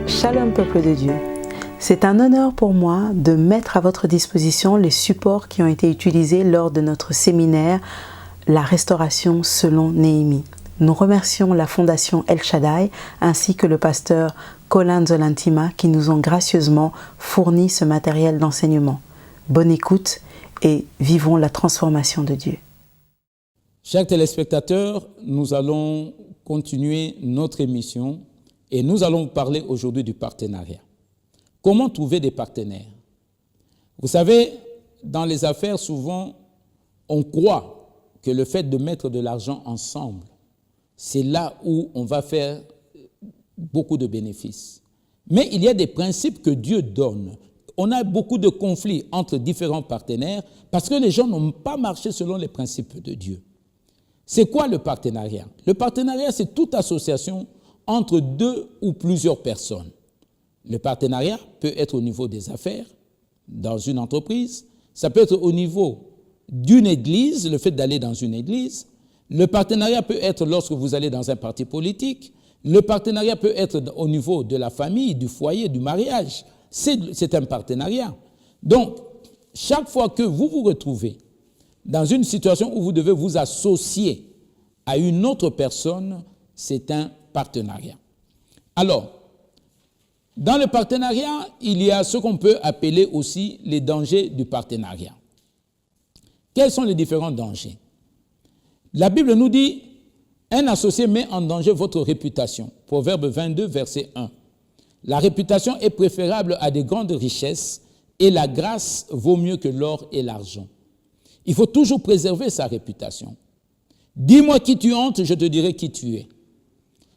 Shalom peuple de Dieu. C'est un honneur pour moi de mettre à votre disposition les supports qui ont été utilisés lors de notre séminaire La restauration selon Néhémie. Nous remercions la Fondation El Shaddai ainsi que le pasteur Colin Zolantima qui nous ont gracieusement fourni ce matériel d'enseignement. Bonne écoute et vivons la transformation de Dieu. Chers téléspectateurs, nous allons continuer notre émission et nous allons parler aujourd'hui du partenariat. Comment trouver des partenaires? Vous savez, dans les affaires, souvent, on croit que le fait de mettre de l'argent ensemble, c'est là où on va faire beaucoup de bénéfices. Mais il y a des principes que Dieu donne. On a beaucoup de conflits entre différents partenaires parce que les gens n'ont pas marché selon les principes de Dieu. C'est quoi le partenariat? Le partenariat, c'est toute association entre deux ou plusieurs personnes. Le partenariat peut être au niveau des affaires, dans une entreprise. Ça peut être au niveau d'une église, le fait d'aller dans une église. Le partenariat peut être lorsque vous allez dans un parti politique. Le partenariat peut être au niveau de la famille, du foyer, du mariage. C'est un partenariat. Donc, chaque fois que vous vous retrouvez dans une situation où vous devez vous associer à une autre personne, c'est un partenariat. Alors, dans le partenariat, il y a ce qu'on peut appeler aussi les dangers du partenariat. Quels sont les différents dangers? La Bible nous dit, un associé met en danger votre réputation. Proverbe 22, verset 1. La réputation est préférable à de grandes richesses et la grâce vaut mieux que l'or et l'argent. Il faut toujours préserver sa réputation. Dis-moi qui tu hantes, je te dirai qui tu es.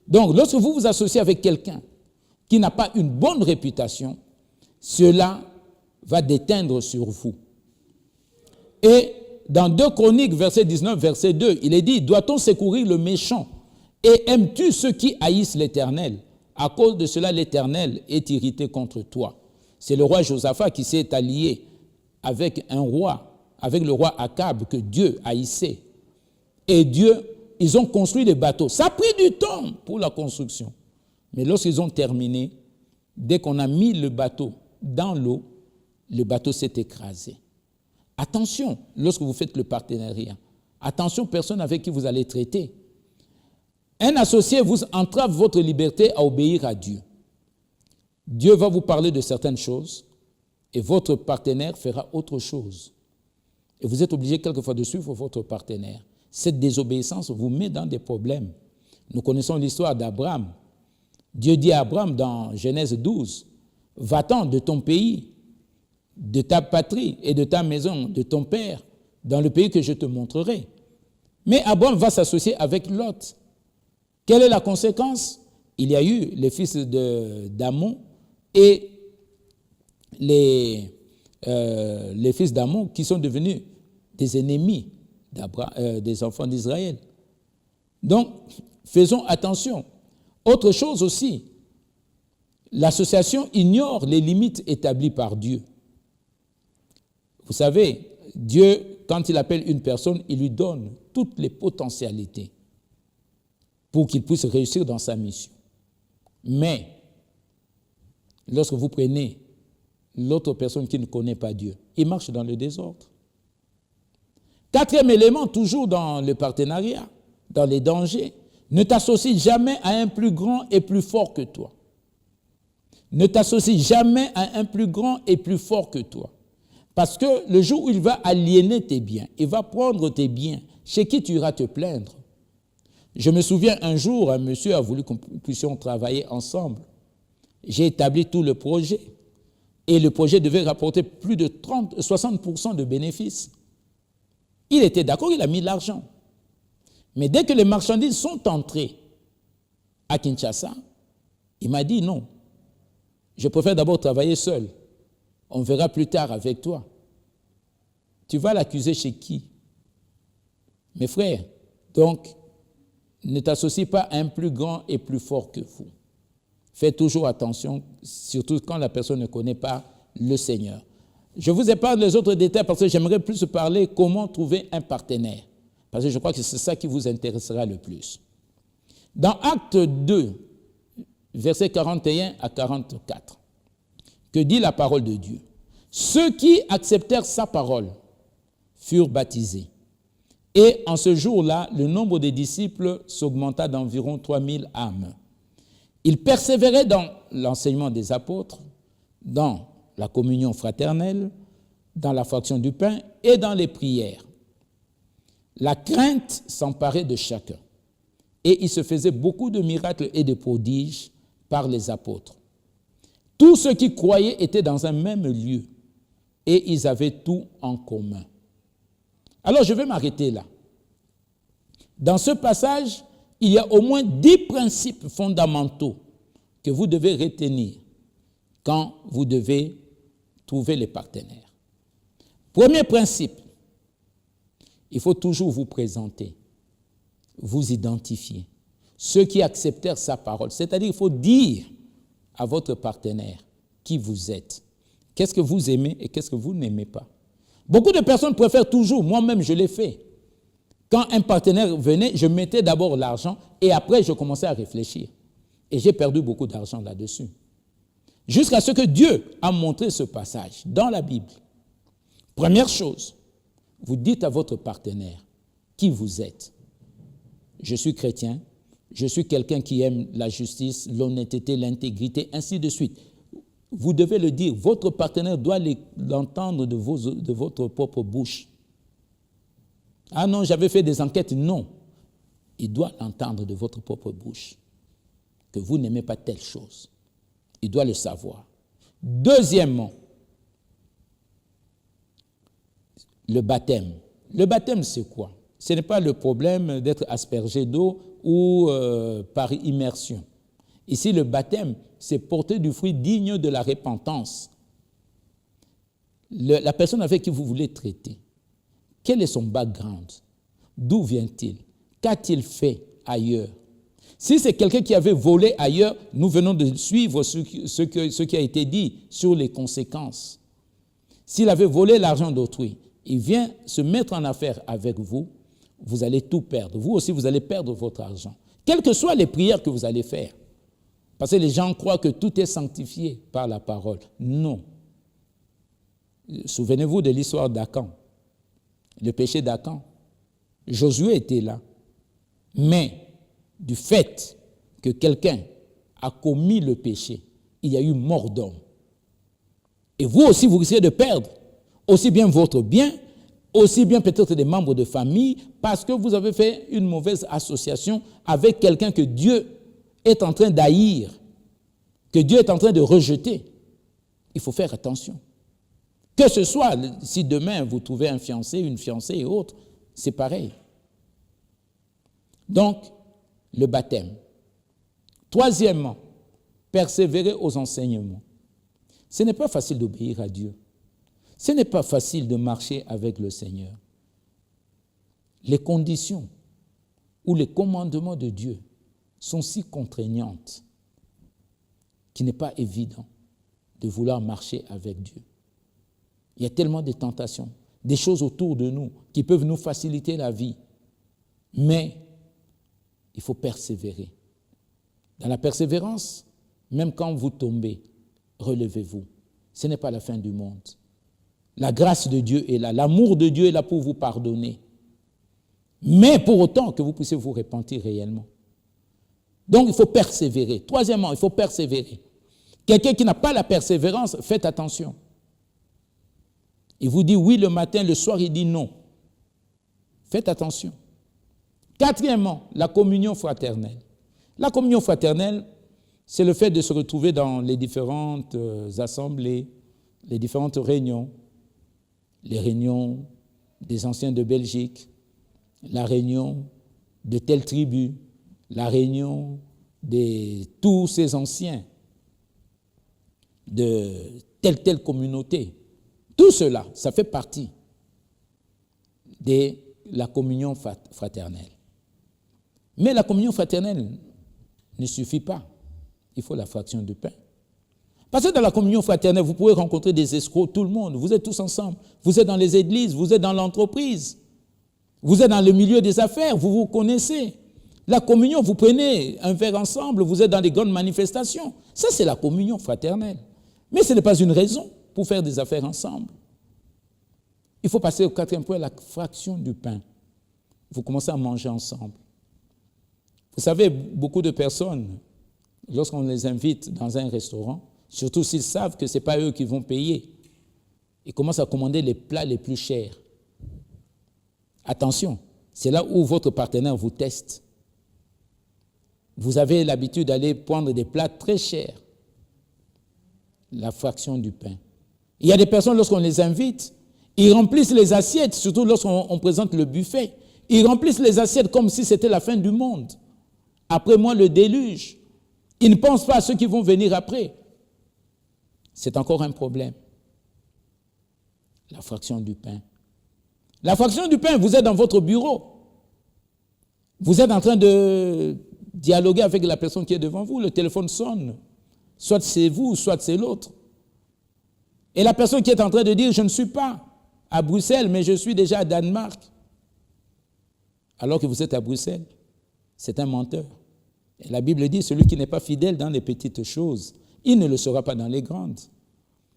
Donc, lorsque vous vous associez avec quelqu'un qui n'a pas une bonne réputation, cela va déteindre sur vous. Et dans 2 Chroniques, verset 19, verset 2, il est dit, doit-on secourir le méchant et aimes-tu ceux qui haïssent l'Éternel? À cause de cela, l'Éternel est irrité contre toi. C'est le roi Josaphat qui s'est allié avec un roi, avec le roi Akab que Dieu haïssait. Et ils ont construit des bateaux. Ça a pris du temps pour la construction. Mais lorsqu'ils ont terminé, dès qu'on a mis le bateau dans l'eau, le bateau s'est écrasé. Attention, lorsque vous faites le partenariat, attention aux personnes avec qui vous allez traiter. Un associé vous entrave votre liberté à obéir à Dieu. Dieu va vous parler de certaines choses et votre partenaire fera autre chose. Et vous êtes obligé quelquefois de suivre votre partenaire. Cette désobéissance vous met dans des problèmes. Nous connaissons l'histoire d'Abraham. Dieu dit à Abraham dans Genèse 12, « Va-t'en de ton pays, de ta patrie et de ta maison, de ton père, dans le pays que je te montrerai. » Mais Abraham va s'associer avec Lot. Quelle est la conséquence? Il y a eu les fils d'Amon et les fils d'Amon qui sont devenus des ennemis des enfants d'Israël. Donc, faisons attention. Autre chose aussi, l'association ignore les limites établies par Dieu. Vous savez, Dieu, quand il appelle une personne, il lui donne toutes les potentialités pour qu'il puisse réussir dans sa mission. Mais, lorsque vous prenez l'autre personne qui ne connaît pas Dieu, il marche dans le désordre. Quatrième élément, toujours dans le partenariat, dans les dangers, ne t'associe jamais à un plus grand et plus fort que toi. Ne t'associe jamais à un plus grand et plus fort que toi. Parce que le jour où il va aliéner tes biens, il va prendre tes biens, chez qui tu iras te plaindre. Je me souviens un jour, un monsieur a voulu que nous puissions travailler ensemble. J'ai établi tout le projet. Et le projet devait rapporter plus de 60% de bénéfices. Il était d'accord, il a mis l'argent. Mais dès que les marchandises sont entrées à Kinshasa, il m'a dit non, je préfère d'abord travailler seul. On verra plus tard avec toi. Tu vas l'accuser chez qui? Mes frères, donc, ne t'associe pas à un plus grand et plus fort que vous. Faites toujours attention, surtout quand la personne ne connaît pas le Seigneur. Je vous épargne les autres détails parce que j'aimerais plus parler comment trouver un partenaire. Parce que je crois que c'est ça qui vous intéressera le plus. Dans Acte 2, versets 41 à 44. Que dit la parole de Dieu? Ceux qui acceptèrent sa parole furent baptisés. Et en ce jour-là, le nombre des disciples s'augmenta d'environ 3000 âmes. Ils persévéraient dans l'enseignement des apôtres, dans la communion fraternelle, dans la fraction du pain et dans les prières. La crainte s'emparait de chacun. Et il se faisait beaucoup de miracles et de prodiges par les apôtres. Tous ceux qui croyaient étaient dans un même lieu et ils avaient tout en commun. Alors je vais m'arrêter là. Dans ce passage, il y a au moins 10 principes fondamentaux que vous devez retenir quand vous devez trouver les partenaires. Premier principe, il faut toujours vous présenter, vous identifier. Ceux qui acceptèrent sa parole, c'est-à-dire il faut dire à votre partenaire qui vous êtes. Qu'est-ce que vous aimez et qu'est-ce que vous n'aimez pas. Beaucoup de personnes préfèrent toujours, moi-même je l'ai fait. Quand un partenaire venait, je mettais d'abord l'argent et après je commençais à réfléchir. Et j'ai perdu beaucoup d'argent là-dessus. Jusqu'à ce que Dieu a montré ce passage dans la Bible. Première chose, vous dites à votre partenaire qui vous êtes. Je suis chrétien, je suis quelqu'un qui aime la justice, l'honnêteté, l'intégrité, ainsi de suite. Vous devez le dire, votre partenaire doit l'entendre de votre propre bouche. Ah non, j'avais fait des enquêtes, non. Il doit l'entendre de votre propre bouche, que vous n'aimez pas telle chose. Il doit le savoir. Deuxièmement, le baptême. Le baptême, c'est quoi? Ce n'est pas le problème d'être aspergé d'eau ou par immersion. Ici, le baptême, c'est porter du fruit digne de la repentance. La personne avec qui vous voulez traiter, quel est son background? D'où vient-il? Qu'a-t-il fait ailleurs? Si c'est quelqu'un qui avait volé ailleurs, nous venons de suivre ce qui a été dit sur les conséquences. S'il avait volé l'argent d'autrui, il vient se mettre en affaire avec vous, vous allez tout perdre. Vous aussi, vous allez perdre votre argent. Quelles que soient les prières que vous allez faire. Parce que les gens croient que tout est sanctifié par la parole. Non. Souvenez-vous de l'histoire d'Akan. Le péché d'Akan. Josué était là. Mais du fait que quelqu'un a commis le péché, il y a eu mort d'homme. Et vous aussi, vous risquez de perdre aussi bien votre bien, aussi bien peut-être des membres de famille, parce que vous avez fait une mauvaise association avec quelqu'un que Dieu est en train d'haïr, que Dieu est en train de rejeter. Il faut faire attention. Que ce soit, si demain vous trouvez un fiancé, une fiancée et autres, c'est pareil. Donc, le baptême. Troisièmement, persévérer aux enseignements. Ce n'est pas facile d'obéir à Dieu. Ce n'est pas facile de marcher avec le Seigneur. Les conditions ou les commandements de Dieu sont si contraignantes qu'il n'est pas évident de vouloir marcher avec Dieu. Il y a tellement de tentations, des choses autour de nous qui peuvent nous faciliter la vie. Mais il faut persévérer. Dans la persévérance, même quand vous tombez, relevez-vous. Ce n'est pas la fin du monde. La grâce de Dieu est là, l'amour de Dieu est là pour vous pardonner. Mais pour autant que vous puissiez vous repentir réellement. Donc il faut persévérer. Troisièmement, il faut persévérer. Quelqu'un qui n'a pas la persévérance, faites attention. Il vous dit oui le matin, le soir il dit non. Faites attention. Quatrièmement, la communion fraternelle. La communion fraternelle, c'est le fait de se retrouver dans les différentes assemblées, les différentes réunions, les réunions des anciens de Belgique, la réunion de telle tribu, la réunion de tous ces anciens de telle communauté. Tout cela, ça fait partie de la communion fraternelle. Mais la communion fraternelle ne suffit pas. Il faut la fraction du pain. Parce que dans la communion fraternelle, vous pouvez rencontrer des escrocs, tout le monde. Vous êtes tous ensemble. Vous êtes dans les églises, vous êtes dans l'entreprise. Vous êtes dans le milieu des affaires, vous vous connaissez. La communion, vous prenez un verre ensemble, vous êtes dans des grandes manifestations. Ça, c'est la communion fraternelle. Mais ce n'est pas une raison pour faire des affaires ensemble. Il faut passer au quatrième point, la fraction du pain. Vous commencez à manger ensemble. Vous savez, beaucoup de personnes, lorsqu'on les invite dans un restaurant, surtout s'ils savent que ce n'est pas eux qui vont payer, ils commencent à commander les plats les plus chers. Attention, c'est là où votre partenaire vous teste. Vous avez l'habitude d'aller prendre des plats très chers. La fraction du pain. Il y a des personnes, lorsqu'on les invite, ils remplissent les assiettes, surtout lorsqu'on présente le buffet. Ils remplissent les assiettes comme si c'était la fin du monde. Après moi, le déluge. Ils ne pensent pas à ceux qui vont venir après. C'est encore un problème. La fraction du pain. La fraction du pain, vous êtes dans votre bureau. Vous êtes en train de dialoguer avec la personne qui est devant vous. Le téléphone sonne. Soit c'est vous, soit c'est l'autre. Et la personne qui est en train de dire « Je ne suis pas à Bruxelles, mais je suis déjà à Danemark », alors que vous êtes à Bruxelles, c'est un menteur. Et la Bible dit « Celui qui n'est pas fidèle dans les petites choses, il ne le sera pas dans les grandes ».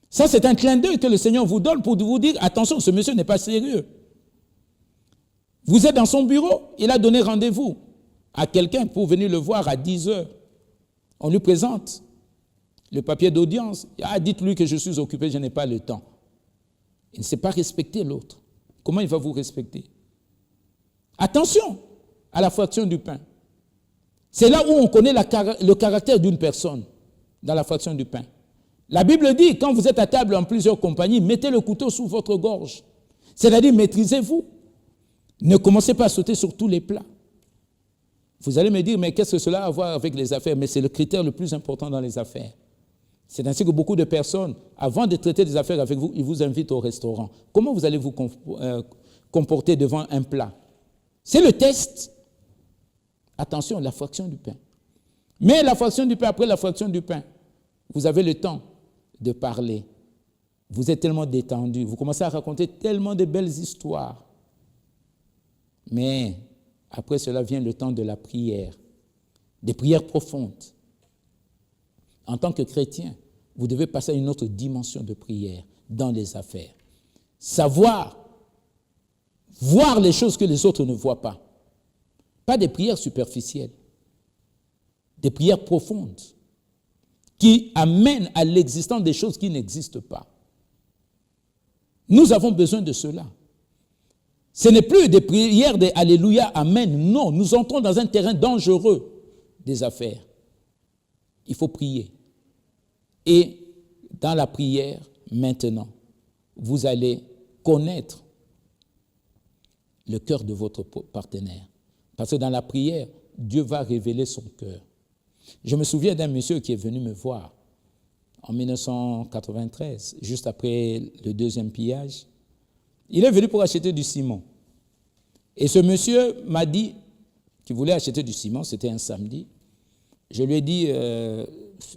Ça, c'est un clin d'œil que le Seigneur vous donne pour vous dire « Attention, ce monsieur n'est pas sérieux ». Vous êtes dans son bureau, il a donné rendez-vous à quelqu'un pour venir le voir à 10 heures. On lui présente le papier d'audience. Ah, dites-lui que je suis occupé, je n'ai pas le temps. Il ne sait pas respecter l'autre. Comment il va vous respecter? Attention à la fraction du pain. C'est là où on connaît le caractère d'une personne, dans la fraction du pain. La Bible dit, quand vous êtes à table en plusieurs compagnies, mettez le couteau sous votre gorge. C'est-à-dire, maîtrisez-vous. Ne commencez pas à sauter sur tous les plats. Vous allez me dire, mais qu'est-ce que cela a à voir avec les affaires? Mais c'est le critère le plus important dans les affaires. C'est ainsi que beaucoup de personnes, avant de traiter des affaires avec vous, ils vous invitent au restaurant. Comment vous allez vous comporter devant un plat? C'est le test. Attention, la fraction du pain. Mais la fraction du pain, après la fraction du pain, vous avez le temps de parler. Vous êtes tellement détendu, vous commencez à raconter tellement de belles histoires. Mais après cela vient le temps de la prière, des prières profondes. En tant que chrétien, vous devez passer à une autre dimension de prière dans les affaires. Savoir, voir les choses que les autres ne voient pas. Pas des prières superficielles, des prières profondes qui amènent à l'existence des choses qui n'existent pas. Nous avons besoin de cela. Ce n'est plus des prières de Alléluia, Amen. Non, nous entrons dans un terrain dangereux des affaires. Il faut prier. Et dans la prière, maintenant, vous allez connaître le cœur de votre partenaire. Parce que dans la prière, Dieu va révéler son cœur. Je me souviens d'un monsieur qui est venu me voir en 1993, juste après le deuxième pillage. Il est venu pour acheter du ciment. Et ce monsieur m'a dit qu'il voulait acheter du ciment, c'était un samedi. Je lui ai dit,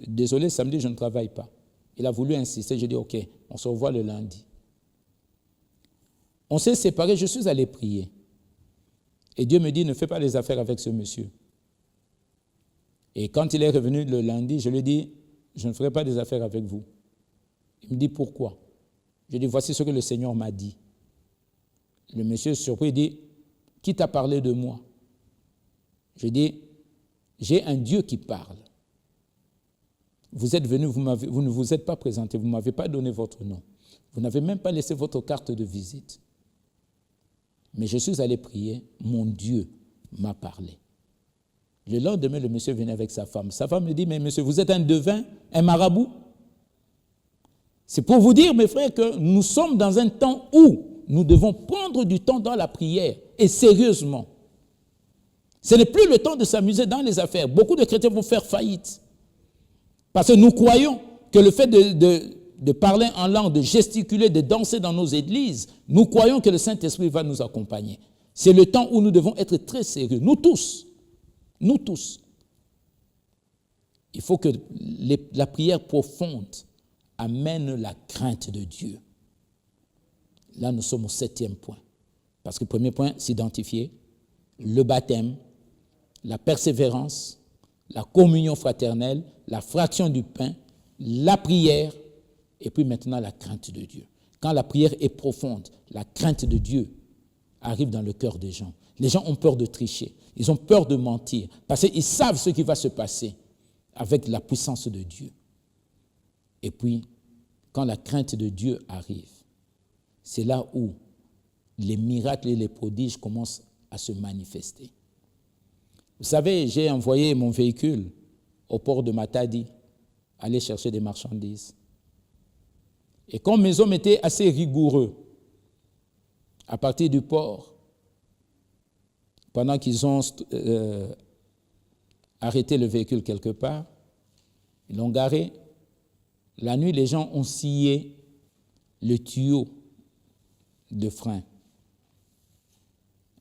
désolé, samedi, je ne travaille pas. Il a voulu insister, j'ai dit, ok, on se revoit le lundi. On s'est séparés, je suis allé prier. Et Dieu me dit, ne fais pas les affaires avec ce monsieur. Et quand il est revenu le lundi, je lui ai dit, je ne ferai pas des affaires avec vous. Il me dit, pourquoi? Je lui ai dit, voici ce que le Seigneur m'a dit. Le monsieur surpris dit, qui t'a parlé de moi? Je dis, j'ai un Dieu qui parle. Vous êtes venu, vous ne vous êtes pas présenté, vous ne m'avez pas donné votre nom. Vous n'avez même pas laissé votre carte de visite. Mais je suis allé prier, mon Dieu m'a parlé. Le lendemain, le monsieur venait avec sa femme. Sa femme me dit, mais monsieur, vous êtes un devin, un marabout? C'est pour vous dire, mes frères, que nous sommes dans un temps où nous devons prendre du temps dans la prière, et sérieusement. Ce n'est plus le temps de s'amuser dans les affaires. Beaucoup de chrétiens vont faire faillite. Parce que nous croyons que le fait de parler en langue, de gesticuler, de danser dans nos églises, nous croyons que le Saint-Esprit va nous accompagner. C'est le temps où nous devons être très sérieux, nous tous. Nous tous. Il faut que la prière profonde amène la crainte de Dieu. Là, nous sommes au 7e point. Parce que le premier point, s'identifier, le baptême, la persévérance, la communion fraternelle, la fraction du pain, la prière, et puis maintenant la crainte de Dieu. Quand la prière est profonde, la crainte de Dieu arrive dans le cœur des gens. Les gens ont peur de tricher, ils ont peur de mentir, parce qu'ils savent ce qui va se passer avec la puissance de Dieu. Et puis, quand la crainte de Dieu arrive, c'est là où les miracles et les prodiges commencent à se manifester. Vous savez, j'ai envoyé mon véhicule au port de Matadi, aller chercher des marchandises. Et comme mes hommes étaient assez rigoureux, à partir du port, pendant qu'ils ont arrêté le véhicule quelque part, ils l'ont garé. La nuit, les gens ont scié le tuyau de frein.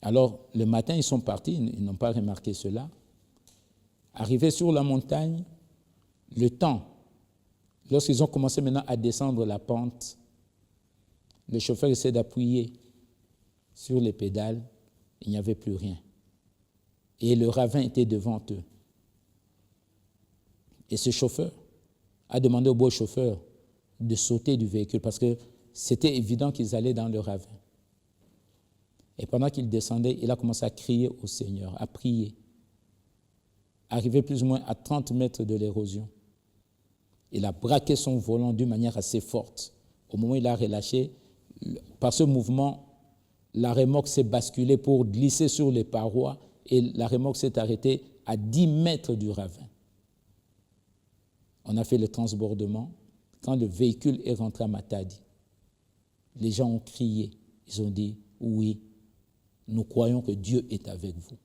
Alors, le matin, ils sont partis, ils n'ont pas remarqué cela. Arrivés sur la montagne, le temps, lorsqu'ils ont commencé maintenant à descendre la pente, le chauffeur essaie d'appuyer sur les pédales, il n'y avait plus rien. Et le ravin était devant eux. Et ce chauffeur a demandé au beau chauffeur de sauter du véhicule parce que c'était évident qu'ils allaient dans le ravin. Et pendant qu'il descendait, il a commencé à crier au Seigneur, à prier. Arrivé plus ou moins à 30 mètres de l'érosion, il a braqué son volant d'une manière assez forte. Au moment où il a relâché, par ce mouvement, la remorque s'est basculée pour glisser sur les parois et la remorque s'est arrêtée à 10 mètres du ravin. On a fait le transbordement. Quand le véhicule est rentré à Matadi, les gens ont crié. Ils ont dit, oui, nous croyons que Dieu est avec vous.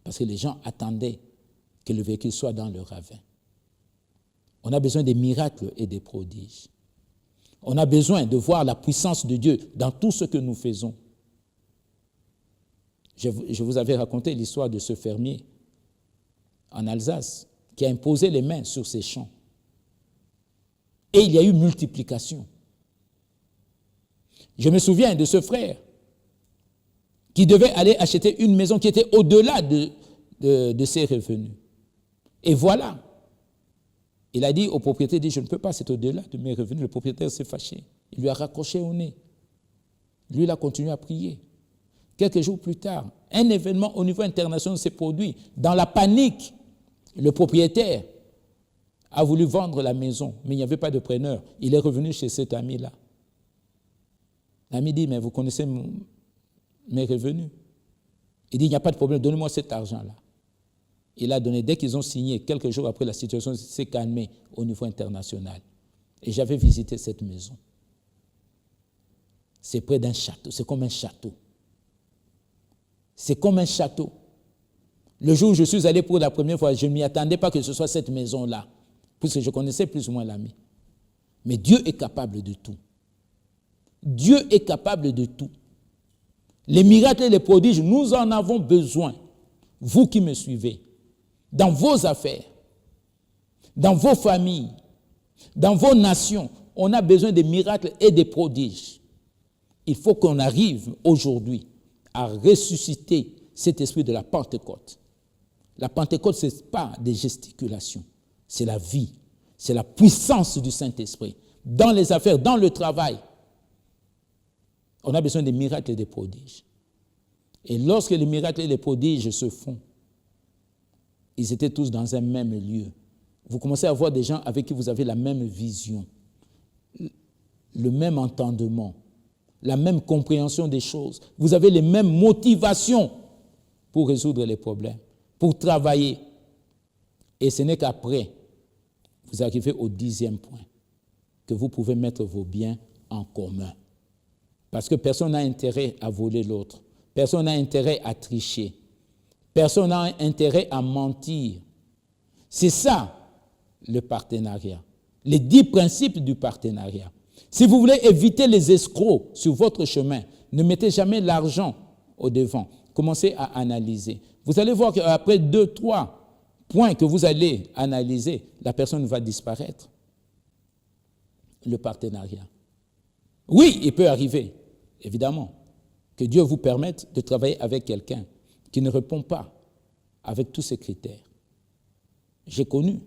Parce que les gens attendaient que le véhicule soit dans le ravin. On a besoin des miracles et des prodiges. On a besoin de voir la puissance de Dieu dans tout ce que nous faisons. Je vous avais raconté l'histoire de ce fermier en Alsace qui a imposé les mains sur ses champs. Et il y a eu multiplication. Je me souviens de ce frère qui devait aller acheter une maison qui était au-delà de ses revenus. Et voilà, il a dit au propriétaire, je ne peux pas, c'est au-delà de mes revenus. Le propriétaire s'est fâché. Il lui a raccroché au nez. Lui, il a continué à prier. Quelques jours plus tard, un événement au niveau international s'est produit. Dans la panique, le propriétaire a voulu vendre la maison, mais il n'y avait pas de preneur. Il est revenu chez cet ami-là. L'ami dit, mais vous connaissez mes revenus? Il dit, il n'y a pas de problème, donnez-moi cet argent-là. Il a donné, dès qu'ils ont signé, quelques jours après, la situation s'est calmée au niveau international. Et j'avais visité cette maison. C'est près d'un château, c'est comme un château. C'est comme un château. Le jour où je suis allé pour la première fois, je ne m'y attendais pas que ce soit cette maison-là, puisque je connaissais plus ou moins l'ami. Mais Dieu est capable de tout. Dieu est capable de tout. Les miracles et les prodiges, nous en avons besoin. Vous qui me suivez, dans vos affaires, dans vos familles, dans vos nations, on a besoin des miracles et des prodiges. Il faut qu'on arrive aujourd'hui à ressusciter cet esprit de la Pentecôte. La Pentecôte, ce n'est pas des gesticulations, c'est la vie, c'est la puissance du Saint-Esprit. Dans les affaires, dans le travail, on a besoin des miracles et des prodiges. Et lorsque les miracles et les prodiges se font, ils étaient tous dans un même lieu. Vous commencez à voir des gens avec qui vous avez la même vision, le même entendement, la même compréhension des choses. Vous avez les mêmes motivations pour résoudre les problèmes, pour travailler. Et ce n'est qu'après, vous arrivez au 10e point, que vous pouvez mettre vos biens en commun. Parce que personne n'a intérêt à voler l'autre. Personne n'a intérêt à tricher. Personne n'a intérêt à mentir. C'est ça, le partenariat. Les 10 principes du partenariat. Si vous voulez éviter les escrocs sur votre chemin, ne mettez jamais l'argent au devant. Commencez à analyser. Vous allez voir qu'après 2, 3 points que vous allez analyser, la personne va disparaître. Le partenariat. Oui, il peut arriver, évidemment, que Dieu vous permette de travailler avec quelqu'un qui ne répond pas avec tous ces critères. J'ai connu,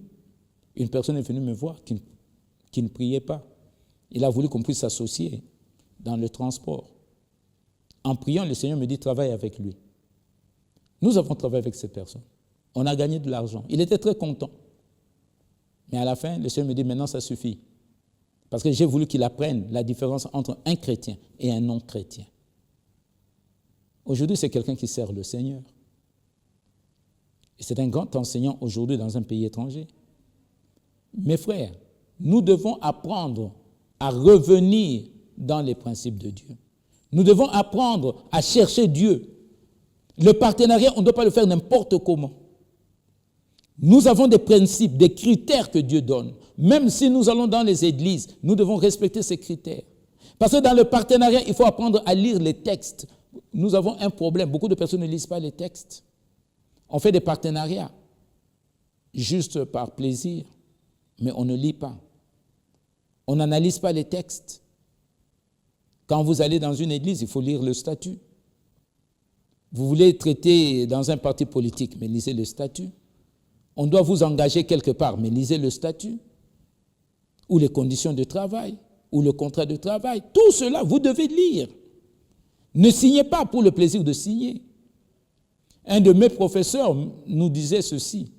une personne est venue me voir qui ne priait pas. Il a voulu qu'on puisse s'associer dans le transport. En priant, le Seigneur me dit, travaille avec lui. Nous avons travaillé avec cette personne. On a gagné de l'argent. Il était très content. Mais à la fin, le Seigneur me dit, maintenant ça suffit. Parce que j'ai voulu qu'il apprenne la différence entre un chrétien et un non-chrétien. Aujourd'hui, c'est quelqu'un qui sert le Seigneur. Et c'est un grand enseignant aujourd'hui dans un pays étranger. Mes frères, nous devons apprendre à revenir dans les principes de Dieu. Nous devons apprendre à chercher Dieu. Le partenariat, on ne doit pas le faire n'importe comment. Nous avons des principes, des critères que Dieu donne. Même si nous allons dans les églises, nous devons respecter ces critères. Parce que dans le partenariat, il faut apprendre à lire les textes. Nous avons un problème. Beaucoup de personnes ne lisent pas les textes. On fait des partenariats juste par plaisir, mais on ne lit pas. On n'analyse pas les textes. Quand vous allez dans une église, il faut lire le statut. Vous voulez traiter dans un parti politique, mais lisez le statut. On doit vous engager quelque part, mais lisez le statut. Ou les conditions de travail, ou le contrat de travail. Tout cela, vous devez lire. Ne signez pas pour le plaisir de signer. Un de mes professeurs nous disait ceci.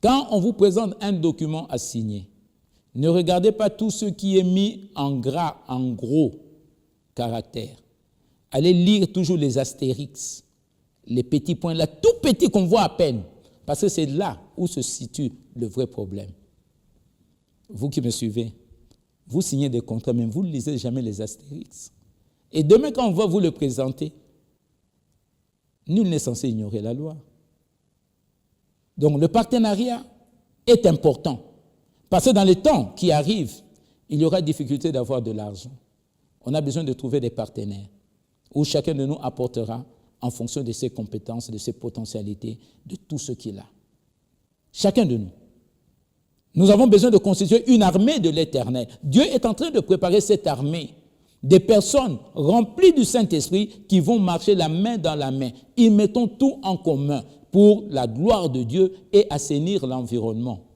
Quand on vous présente un document à signer, ne regardez pas tout ce qui est mis en gras, en gros caractères. Allez lire toujours les astérix, les petits points là, tout petits qu'on voit à peine, parce que c'est là où se situe le vrai problème. Vous qui me suivez, vous signez des contrats, mais vous ne lisez jamais les astérix. Et demain, quand on va vous le présenter, nul n'est censé ignorer la loi. Donc le partenariat est important. Parce que dans les temps qui arrivent, il y aura difficulté d'avoir de l'argent. On a besoin de trouver des partenaires où chacun de nous apportera en fonction de ses compétences, de ses potentialités, de tout ce qu'il a. Chacun de nous. Nous avons besoin de constituer une armée de l'Éternel. Dieu est en train de préparer cette armée. Des personnes remplies du Saint-Esprit qui vont marcher la main dans la main. Ils mettent tout en commun pour la gloire de Dieu et assainir l'environnement.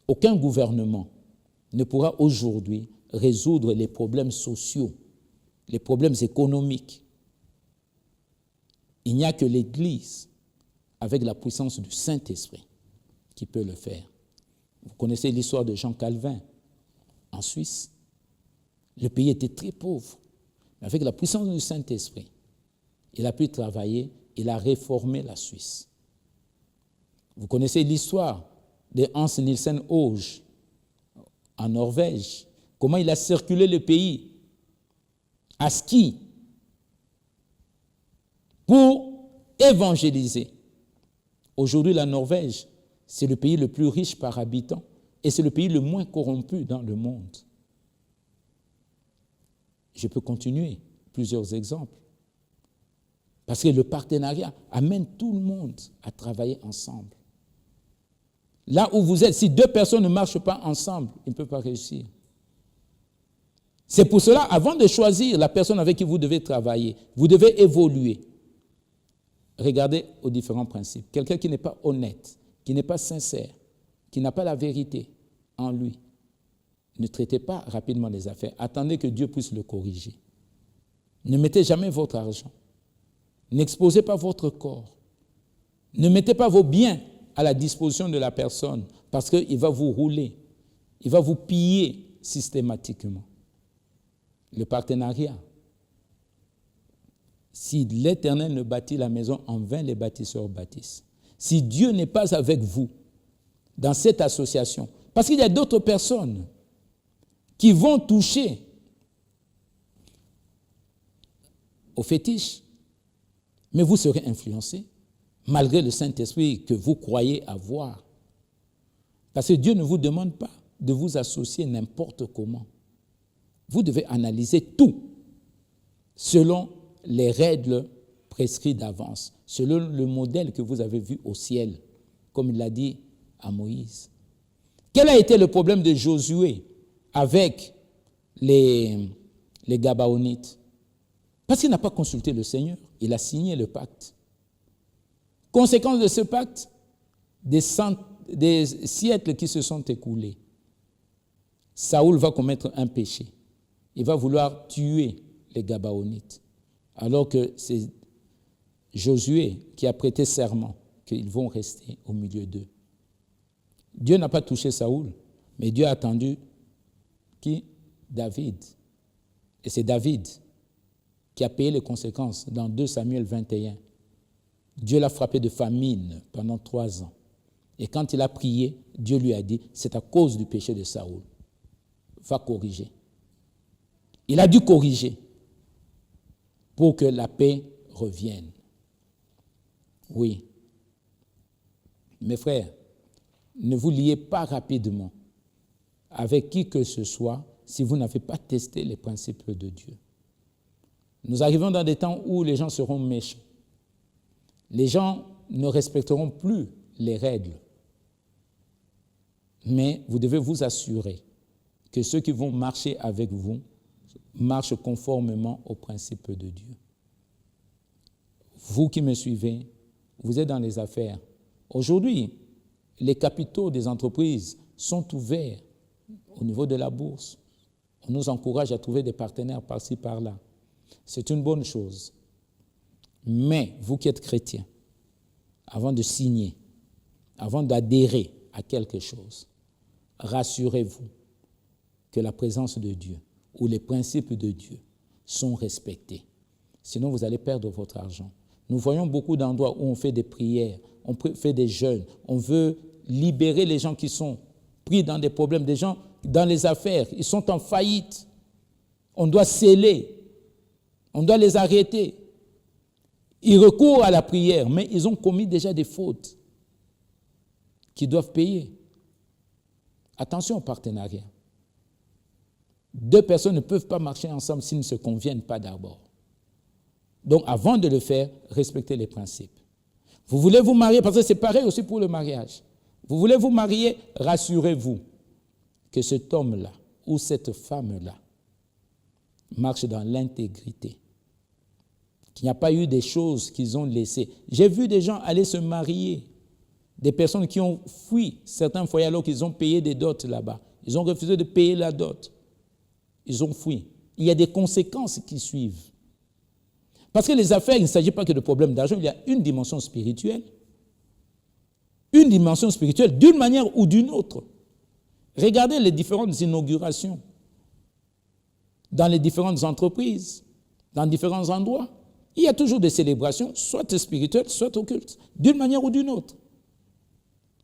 Aucun gouvernement ne pourra aujourd'hui résoudre les problèmes sociaux, les problèmes économiques. Il n'y a que l'Église, avec la puissance du Saint-Esprit, qui peut le faire. Vous connaissez l'histoire de Jean Calvin en Suisse. Le pays était très pauvre, mais avec la puissance du Saint-Esprit, il a pu travailler, il a réformé la Suisse. Vous connaissez l'histoire de Hans Nielsen Hoge en Norvège, comment il a circulé le pays à ski pour évangéliser. Aujourd'hui, la Norvège, c'est le pays le plus riche par habitant et c'est le pays le moins corrompu dans le monde. Je peux continuer plusieurs exemples. Parce que le partenariat amène tout le monde à travailler ensemble. Là où vous êtes, si deux personnes ne marchent pas ensemble, ils ne peuvent pas réussir. C'est pour cela, avant de choisir la personne avec qui vous devez travailler, vous devez évoluer. Regardez aux différents principes. Quelqu'un qui n'est pas honnête, qui n'est pas sincère, qui n'a pas la vérité en lui, ne traitez pas rapidement les affaires. Attendez que Dieu puisse le corriger. Ne mettez jamais votre argent. N'exposez pas votre corps. Ne mettez pas vos biens à la disposition de la personne parce qu'il va vous rouler. Il va vous piller systématiquement. Le partenariat. Si l'Éternel ne bâtit la maison, en vain les bâtisseurs bâtissent. Si Dieu n'est pas avec vous dans cette association, parce qu'il y a d'autres personnes qui vont toucher au fétiche, mais vous serez influencé, malgré le Saint-Esprit que vous croyez avoir. Parce que Dieu ne vous demande pas de vous associer n'importe comment. Vous devez analyser tout selon les règles prescrites d'avance, selon le modèle que vous avez vu au ciel, comme il l'a dit à Moïse. Quel a été le problème de Josué avec les Gabaonites? Parce qu'il n'a pas consulté le Seigneur, il a signé le pacte. Conséquence de ce pacte, des siècles qui se sont écoulés. Saoul va commettre un péché. Il va vouloir tuer les Gabaonites, alors que c'est Josué qui a prêté serment qu'ils vont rester au milieu d'eux. Dieu n'a pas touché Saoul, mais Dieu a attendu qui? David. Et c'est David qui a payé les conséquences dans 2 Samuel 21. Dieu l'a frappé de famine pendant 3 ans. Et quand il a prié, Dieu lui a dit, c'est à cause du péché de Saoul. Va corriger. Il a dû corriger pour que la paix revienne. Oui. Mes frères, ne vous liez pas rapidement avec qui que ce soit si vous n'avez pas testé les principes de Dieu. Nous arrivons dans des temps où les gens seront méchants. Les gens ne respecteront plus les règles. Mais vous devez vous assurer que ceux qui vont marcher avec vous marchent conformément aux principes de Dieu. Vous qui me suivez, vous êtes dans les affaires. Aujourd'hui, les capitaux des entreprises sont ouverts au niveau de la bourse. On nous encourage à trouver des partenaires par-ci, par-là. C'est une bonne chose. Mais vous qui êtes chrétiens, avant de signer, avant d'adhérer à quelque chose, rassurez-vous que la présence de Dieu ou les principes de Dieu sont respectés. Sinon, vous allez perdre votre argent. Nous voyons beaucoup d'endroits où on fait des prières, on fait des jeûnes, on veut libérer les gens qui sont pris dans des problèmes, des gens dans les affaires, ils sont en faillite. On doit sceller, on doit les arrêter. Ils recourent à la prière, mais ils ont commis déjà des fautes qu'ils doivent payer. Attention au partenariat. 2 personnes ne peuvent pas marcher ensemble s'ils ne se conviennent pas d'abord. Donc, avant de le faire, respectez les principes. Vous voulez vous marier, parce que c'est pareil aussi pour le mariage. Vous voulez vous marier, rassurez-vous que cet homme-là ou cette femme-là marche dans l'intégrité. Qu'il n'y a pas eu des choses qu'ils ont laissées. J'ai vu des gens aller se marier, des personnes qui ont fui certains foyers alors qu'ils ont payé des dots là-bas. Ils ont refusé de payer la dot. Ils ont fui. Il y a des conséquences qui suivent. Parce que les affaires, il ne s'agit pas que de problèmes d'argent, il y a une dimension spirituelle. Une dimension spirituelle d'une manière ou d'une autre. Regardez les différentes inaugurations dans les différentes entreprises, dans différents endroits. Il y a toujours des célébrations, soit spirituelles, soit occultes, d'une manière ou d'une autre.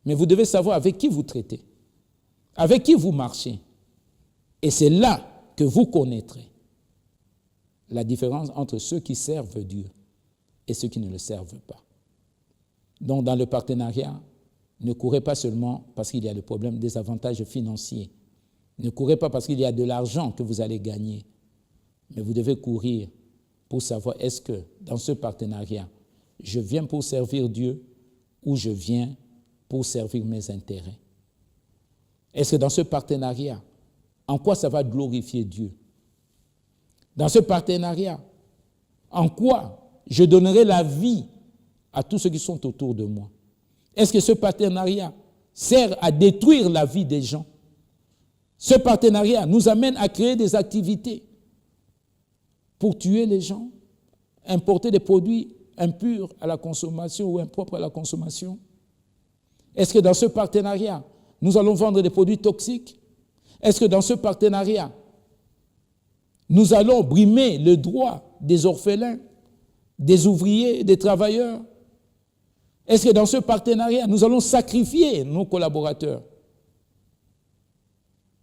Mais vous devez savoir avec qui vous traitez, avec qui vous marchez. Et c'est là que vous connaîtrez la différence entre ceux qui servent Dieu et ceux qui ne le servent pas. Donc, dans le partenariat, ne courez pas seulement parce qu'il y a le problème des avantages financiers. Ne courez pas parce qu'il y a de l'argent que vous allez gagner. Mais vous devez courir pour savoir est-ce que dans ce partenariat, je viens pour servir Dieu ou je viens pour servir mes intérêts. Est-ce que dans ce partenariat, en quoi ça va glorifier Dieu? Dans ce partenariat, en quoi je donnerai la vie à tous ceux qui sont autour de moi? Est-ce que ce partenariat sert à détruire la vie des gens? Ce partenariat nous amène à créer des activités pour tuer les gens, importer des produits impurs à la consommation ou impropres à la consommation? Est-ce que dans ce partenariat, nous allons vendre des produits toxiques? Est-ce que dans ce partenariat, nous allons brimer le droit des orphelins, des ouvriers, des travailleurs? Est-ce que dans ce partenariat, nous allons sacrifier nos collaborateurs?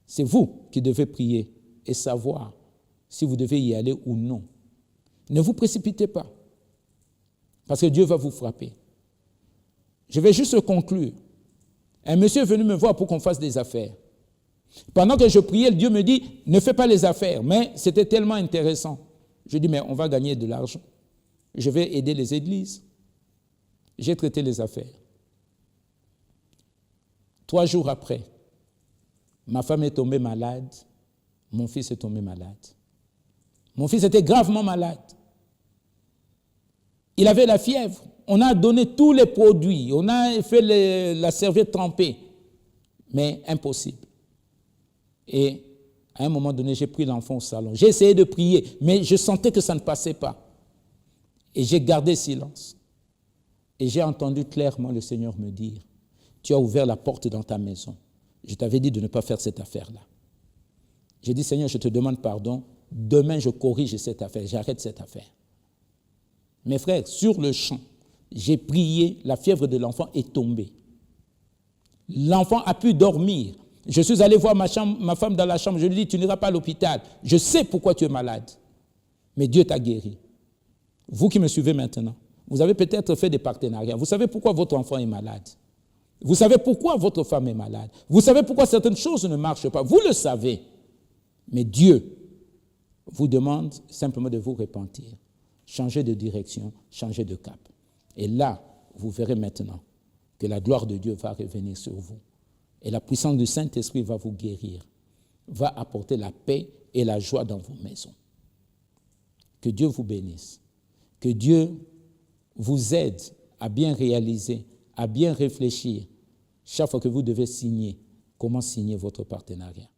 C'est vous qui devez prier et savoir si vous devez y aller ou non. Ne vous précipitez pas, parce que Dieu va vous frapper. Je vais juste conclure. Un monsieur est venu me voir pour qu'on fasse des affaires. Pendant que je priais, Dieu me dit, ne fais pas les affaires. Mais c'était tellement intéressant. Je dis, mais on va gagner de l'argent. Je vais aider les églises. J'ai traité les affaires. 3 jours après, ma femme est tombée malade. Mon fils est tombé malade. Mon fils était gravement malade. Il avait la fièvre. On a donné tous les produits, on a fait la serviette trempée, mais impossible. Et à un moment donné, j'ai pris l'enfant au salon. J'ai essayé de prier, mais je sentais que ça ne passait pas. Et j'ai gardé silence. Et j'ai entendu clairement le Seigneur me dire, tu as ouvert la porte dans ta maison. Je t'avais dit de ne pas faire cette affaire-là. J'ai dit, Seigneur, je te demande pardon. Demain, je corrige cette affaire, j'arrête cette affaire. Mes frères, sur le champ, j'ai prié, la fièvre de l'enfant est tombée. L'enfant a pu dormir. Je suis allé voir ma femme dans la chambre, je lui ai dit, tu n'iras pas à l'hôpital. Je sais pourquoi tu es malade. Mais Dieu t'a guéri. Vous qui me suivez maintenant, vous avez peut-être fait des partenariats. Vous savez pourquoi votre enfant est malade. Vous savez pourquoi votre femme est malade. Vous savez pourquoi certaines choses ne marchent pas. Vous le savez. Mais Dieu vous demande simplement de vous repentir. Changer de direction, changer de cap. Et là, vous verrez maintenant que la gloire de Dieu va revenir sur vous. Et la puissance du Saint-Esprit va vous guérir, va apporter la paix et la joie dans vos maisons. Que Dieu vous bénisse. Que Dieu vous aide à bien réaliser, à bien réfléchir chaque fois que vous devez signer, comment signer votre partenariat.